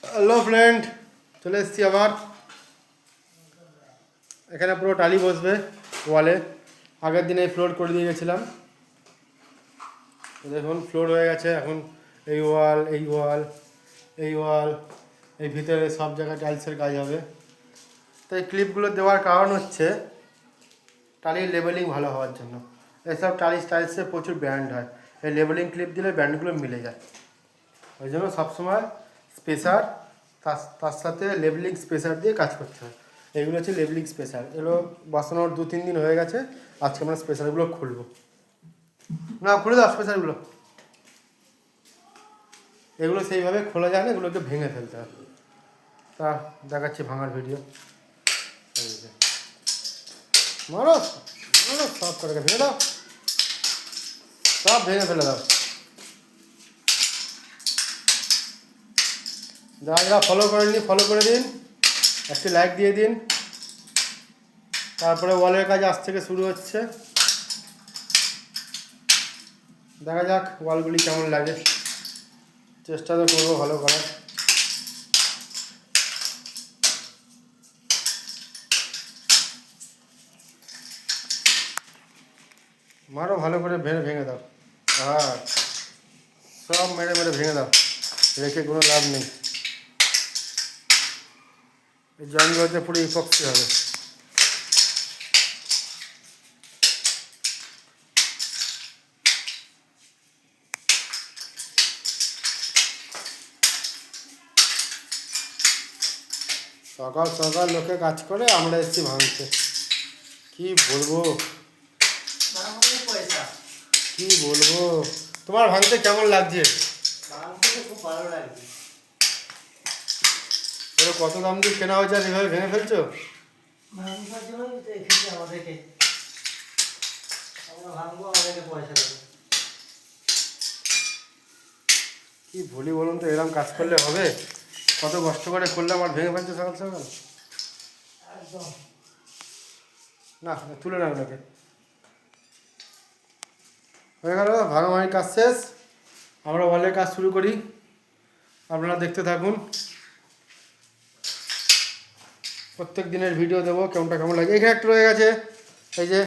Hello friend, চলে এসেছি আবার। এখানে পুরো টালি বসবে ওয়ালে। আগের দিনে ফ্লোর করে দিয়ে গেছিলাম, দেখুন ফ্লোর হয়ে গেছে। এখন এই ওয়াল, এই ওয়াল, এই ওয়াল, এই ভিতরে সব জায়গায় টাইলসের কাজ হবে। তো এই ক্লিপগুলো দেওয়ার কারণ হচ্ছে টালির লেবেলিং ভালো হওয়ার জন্য। এসব টাইলসে প্রচুর ব্যান্ড হয়, এই লেবেলিং ক্লিপ দিলে ব্যান্ডগুলো মিলে যায়। ওই জন্য সবসময় স্পেসার তার সাথে লেবেলিং স্পেসার দিয়ে কাজ করতে হয়। এগুলো হচ্ছে লেবেলিং স্পেসার। এগুলো বসানোর 2-3 দিন হয়ে গেছে। আজকে আমরা স্পেসারগুলো খুলবো। না, খুলে দাও স্পেসারগুলো। এগুলো সেইভাবে খোলা যায় না, এগুলোকে ভেঙে ফেলতে হয়। তা দেখাচ্ছি ভাঙার ভিডিও। মারো মারো, সব করে ভেঙে দাও, সব ভেঙে ফেলে দাও। যারা যারা ফলো করেননি ফলো করে দিন, একটি লাইক দিয়ে দিন। তারপরে ওয়ালের কাজ আজ থেকে শুরু হচ্ছে। দেখা যাক ওয়ালগুলি কেমন লাগে, চেষ্টা তো করবো ভালো করার। মারো ভালো করে, ভেঙে দাও। হ্যাঁ, সব মেরে মেরে ভেঙে দাও, রেখে কোনো লাভ নেই। এই জয়েন্টগুলোতে পুরো ইপক্সি হবে। সকাল সকাল লোকে কাজ করে, আমরা এসেছি ভাঙতে। কি বলবো কি বলবো, তোমার ভাঙতে কেমন লাগছে? খুব ভালো লাগছে। ওরা কত দাম দিয়ে কেনা হয়েছে আর এভাবে ভেঙে ফেলছো? ভাঙবার জন্যই তো এসেছি আমাদেরকে। আমরা ভাঙবো, আমাদেরকে পয়সা দেবো। কি বলি বলুন তো, এরকম কাজ করলে হবে? কত কষ্ট করে করলাম আর ভেঙে ফেলছে সকাল সকাল। একদম না, তুলে না ওটাকে। হয়ে গেল ভাঙাভাঙির কাজ শেষ। আমরা ওয়ালের কাজ শুরু করি, আপনারা দেখতে থাকুন। প্রত্যেক দিনের ভিডিও দেবো, কেমনটা কেমন লাগে। এখানে একটু রয়ে গেছে, এই যে